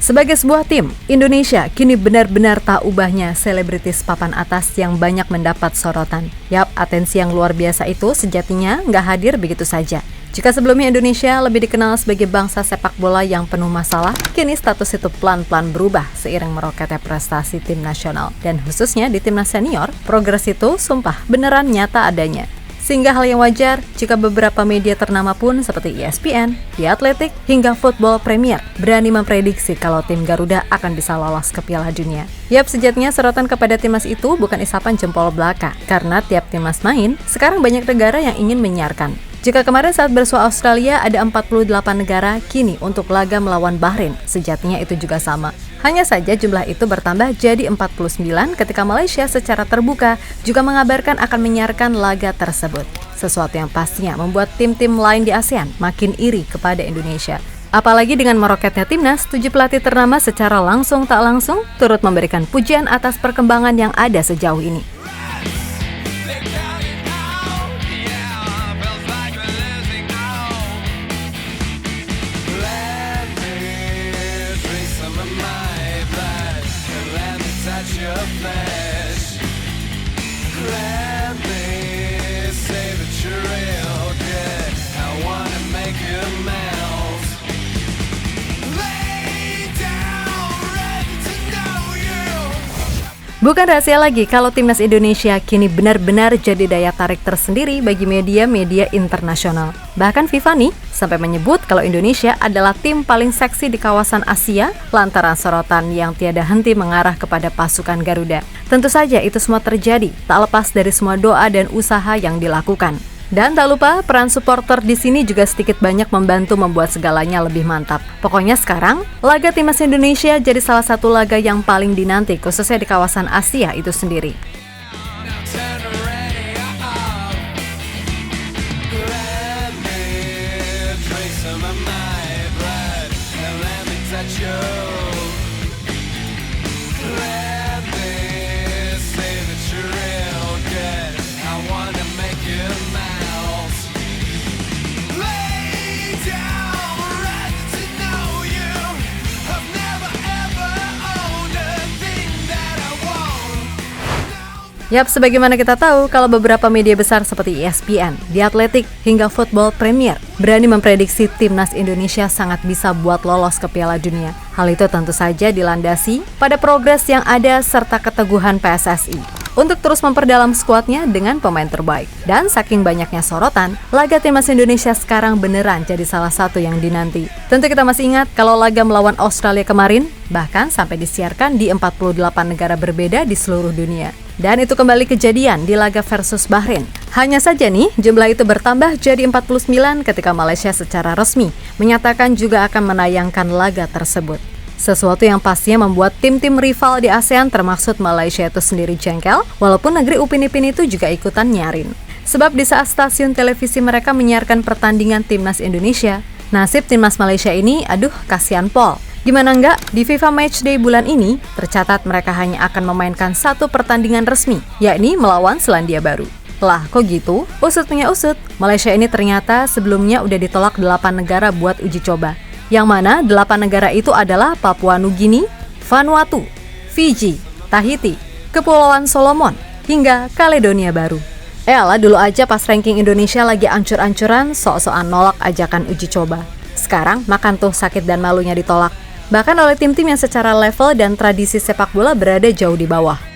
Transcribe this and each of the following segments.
Sebagai sebuah tim, Indonesia kini benar-benar tak ubahnya selebritis papan atas yang banyak mendapat sorotan. Yap, atensi yang luar biasa itu sejatinya nggak hadir begitu saja. Jika sebelumnya Indonesia lebih dikenal sebagai bangsa sepak bola yang penuh masalah, kini status itu pelan-pelan berubah seiring meroketnya prestasi tim nasional. Dan khususnya di timnas senior, progres itu sumpah beneran nyata adanya. Sehingga hal yang wajar jika beberapa media ternama pun seperti ESPN, The Athletic, hingga Football Premier berani memprediksi kalau tim Garuda akan bisa lolos ke Piala Dunia. Yap, sejatinya sorotan kepada timnas itu bukan isapan jempol belaka, karena tiap timnas main, sekarang banyak negara yang ingin menyiarkan. Jika kemarin saat bersua Australia ada 48 negara, kini untuk laga melawan Bahrain, sejatinya itu juga sama. Hanya saja jumlah itu bertambah jadi 49 ketika Malaysia secara terbuka juga mengabarkan akan menyiarkan laga tersebut. Sesuatu yang pastinya membuat tim-tim lain di ASEAN makin iri kepada Indonesia. Apalagi dengan meroketnya timnas, 7 pelatih ternama secara langsung tak langsung turut memberikan pujian atas perkembangan yang ada sejauh ini. Bukan rahasia lagi kalau timnas Indonesia kini benar-benar jadi daya tarik tersendiri bagi media-media internasional. Bahkan FIFA nih sampai menyebut kalau Indonesia adalah tim paling seksi di kawasan Asia lantaran sorotan yang tiada henti mengarah kepada pasukan Garuda. Tentu saja itu semua terjadi tak lepas dari semua doa dan usaha yang dilakukan. Dan tak lupa, peran supporter di sini juga sedikit banyak membantu membuat segalanya lebih mantap. Pokoknya sekarang, laga timnas Indonesia jadi salah satu laga yang paling dinanti, khususnya di kawasan Asia itu sendiri. Yap, sebagaimana kita tahu kalau beberapa media besar seperti ESPN, The Athletic, hingga Football Premier berani memprediksi timnas Indonesia sangat bisa buat lolos ke Piala Dunia. Hal itu tentu saja dilandasi pada progres yang ada serta keteguhan PSSI untuk terus memperdalam skuadnya dengan pemain terbaik. Dan saking banyaknya sorotan, laga timnas Indonesia sekarang beneran jadi salah satu yang dinanti. Tentu kita masih ingat kalau laga melawan Australia kemarin, bahkan sampai disiarkan di 48 negara berbeda di seluruh dunia. Dan itu kembali kejadian di laga versus Bahrain. Hanya saja nih, jumlah itu bertambah jadi 49 ketika Malaysia secara resmi menyatakan juga akan menayangkan laga tersebut. Sesuatu yang pastinya membuat tim-tim rival di ASEAN termaksud Malaysia itu sendiri jengkel, walaupun negeri Upin Ipin itu juga ikutan nyarin. Sebab di saat stasiun televisi mereka menyiarkan pertandingan timnas Indonesia, nasib timnas Malaysia ini, aduh kasihan pol. Gimana enggak, di FIFA Matchday bulan ini, tercatat mereka hanya akan memainkan satu pertandingan resmi, yakni melawan Selandia Baru. Lah, kok gitu? Usut punya usut, Malaysia ini ternyata sebelumnya udah ditolak 8 negara buat uji coba. Yang mana 8 negara itu adalah Papua Nugini, Vanuatu, Fiji, Tahiti, Kepulauan Solomon, hingga Kaledonia Baru. Elah, dulu aja pas ranking Indonesia lagi ancur-ancuran, sok-sokan nolak ajakan uji coba. Sekarang makan tuh sakit dan malunya ditolak. Bahkan oleh tim-tim yang secara level dan tradisi sepak bola berada jauh di bawah.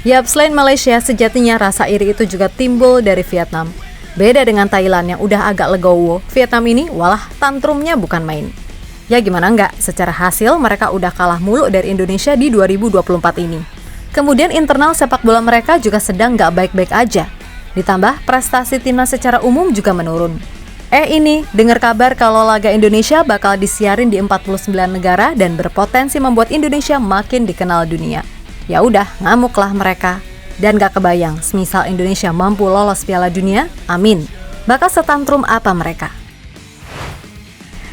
Yap, selain Malaysia, sejatinya rasa iri itu juga timbul dari Vietnam. Beda dengan Thailand yang udah agak legowo, Vietnam ini walah tantrumnya bukan main. Ya gimana enggak, secara hasil mereka udah kalah mulu dari Indonesia di 2024 ini. Kemudian internal sepak bola mereka juga sedang nggak baik-baik aja. Ditambah prestasi timnas secara umum juga menurun. Ini, dengar kabar kalau laga Indonesia bakal disiarin di 49 negara dan berpotensi membuat Indonesia makin dikenal dunia. Ya udah, ngamuklah mereka. Dan gak kebayang, semisal Indonesia mampu lolos Piala Dunia, amin. Bakal setantrum apa mereka?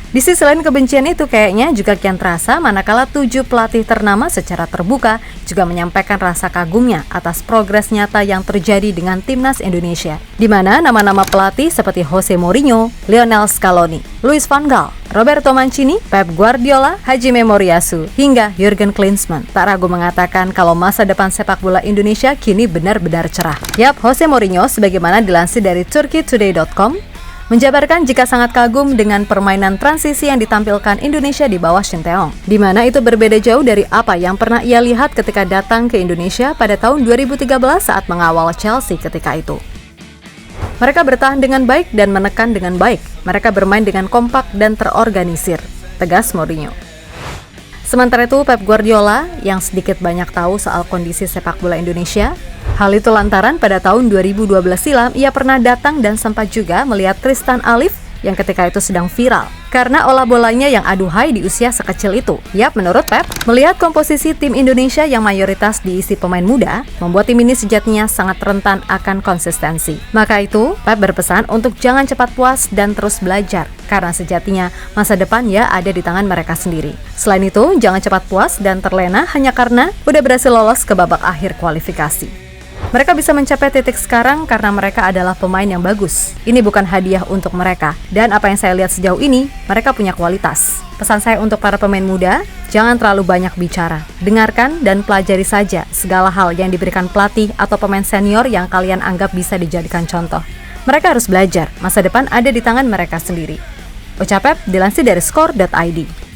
Di sisi lain kebencian itu kayaknya juga kian terasa manakala 7 pelatih ternama secara terbuka juga menyampaikan rasa kagumnya atas progres nyata yang terjadi dengan timnas Indonesia. Di mana nama-nama pelatih seperti Jose Mourinho, Lionel Scaloni, Louis van Gaal, Roberto Mancini, Pep Guardiola, Hajime Moriyasu, hingga Jurgen Klinsmann tak ragu mengatakan kalau masa depan sepak bola Indonesia kini benar-benar cerah. Yap, Jose Mourinho sebagaimana dilansir dari turkeytoday.com menjabarkan jika sangat kagum dengan permainan transisi yang ditampilkan Indonesia di bawah Shin Tae-yong, di mana itu berbeda jauh dari apa yang pernah ia lihat ketika datang ke Indonesia pada tahun 2013 saat mengawal Chelsea ketika itu. Mereka bertahan dengan baik dan menekan dengan baik. Mereka bermain dengan kompak dan terorganisir, tegas Mourinho. Sementara itu, Pep Guardiola yang sedikit banyak tahu soal kondisi sepak bola Indonesia. Hal itu lantaran pada tahun 2012 silam ia pernah datang dan sempat juga melihat Tristan Alif yang ketika itu sedang viral karena olah bolanya yang aduhai di usia sekecil itu. Yap, menurut Pep, melihat komposisi tim Indonesia yang mayoritas diisi pemain muda, membuat tim ini sejatinya sangat rentan akan konsistensi. Maka itu, Pep berpesan untuk jangan cepat puas dan terus belajar, karena sejatinya masa depan ya ada di tangan mereka sendiri. Selain itu, jangan cepat puas dan terlena hanya karena udah berhasil lolos ke babak akhir kualifikasi. Mereka bisa mencapai titik sekarang karena mereka adalah pemain yang bagus. Ini bukan hadiah untuk mereka. Dan apa yang saya lihat sejauh ini, mereka punya kualitas. Pesan saya untuk para pemain muda, jangan terlalu banyak bicara. Dengarkan dan pelajari saja segala hal yang diberikan pelatih atau pemain senior yang kalian anggap bisa dijadikan contoh. Mereka harus belajar, masa depan ada di tangan mereka sendiri. Ucap Pep dilansir dari score.id.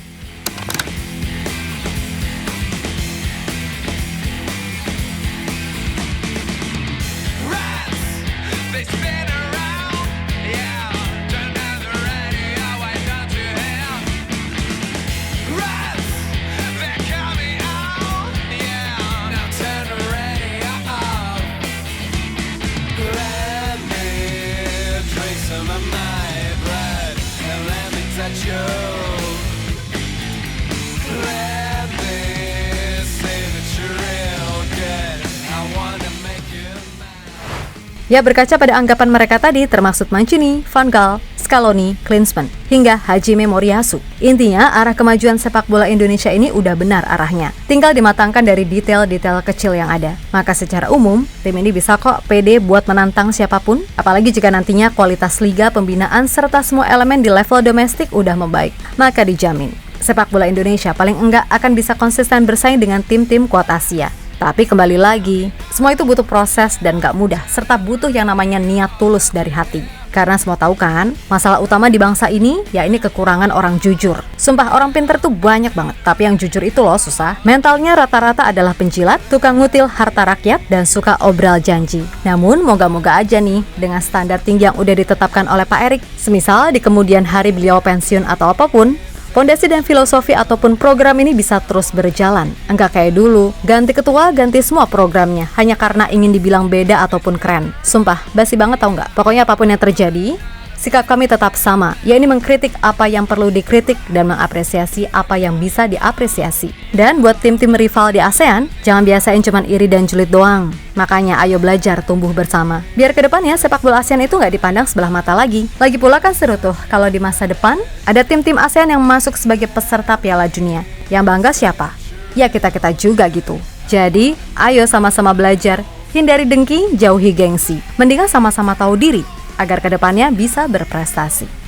Ya, berkaca pada anggapan mereka tadi termaksud Mancini, Van Gaal, Scaloni, Klinsmann, hingga Hajime Moriyasu. Intinya, arah kemajuan sepak bola Indonesia ini udah benar arahnya. Tinggal dimatangkan dari detail-detail kecil yang ada. Maka secara umum, tim ini bisa kok pede buat menantang siapapun, apalagi jika nantinya kualitas liga, pembinaan, serta semua elemen di level domestik udah membaik. Maka dijamin, sepak bola Indonesia paling enggak akan bisa konsisten bersaing dengan tim-tim kuat Asia. Tapi kembali lagi, semua itu butuh proses dan gak mudah, serta butuh yang namanya niat tulus dari hati. Karena semua tahu kan, masalah utama di bangsa ini, ya ini kekurangan orang jujur. Sumpah, orang pintar tuh banyak banget, tapi yang jujur itu loh susah. Mentalnya rata-rata adalah penjilat, tukang ngutil harta rakyat, dan suka obral janji. Namun, moga-moga aja nih, dengan standar tinggi yang udah ditetapkan oleh Pak Erik, semisal di kemudian hari beliau pensiun atau apapun, fondasi dan filosofi ataupun program ini bisa terus berjalan. Enggak kayak dulu, ganti ketua, ganti semua programnya, hanya karena ingin dibilang beda ataupun keren. Sumpah, basi banget tau nggak? Pokoknya apapun yang terjadi, sikap kami tetap sama, yakni mengkritik apa yang perlu dikritik dan mengapresiasi apa yang bisa diapresiasi. Dan buat tim-tim rival di ASEAN, jangan biasain cuman iri dan julid doang. Makanya ayo belajar tumbuh bersama. Biar kedepannya sepak bola ASEAN itu nggak dipandang sebelah mata lagi. Lagi pula kan seru tuh kalau di masa depan ada tim-tim ASEAN yang masuk sebagai peserta Piala Dunia. Yang bangga siapa? Ya kita-kita juga gitu. Jadi ayo sama-sama belajar. Hindari dengki, jauhi gengsi. Mendingan sama-sama tahu diri agar kedepannya bisa berprestasi.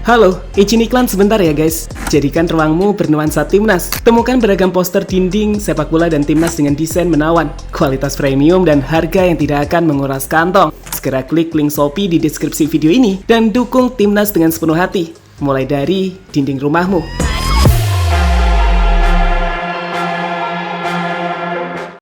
Halo, izin iklan sebentar ya guys. Jadikan ruangmu bernuansa Timnas. Temukan beragam poster dinding, sepak bola dan Timnas dengan desain menawan, kualitas premium dan harga yang tidak akan menguras kantong. Segera klik link Shopee di deskripsi video ini dan dukung Timnas dengan sepenuh hati. Mulai dari dinding rumahmu.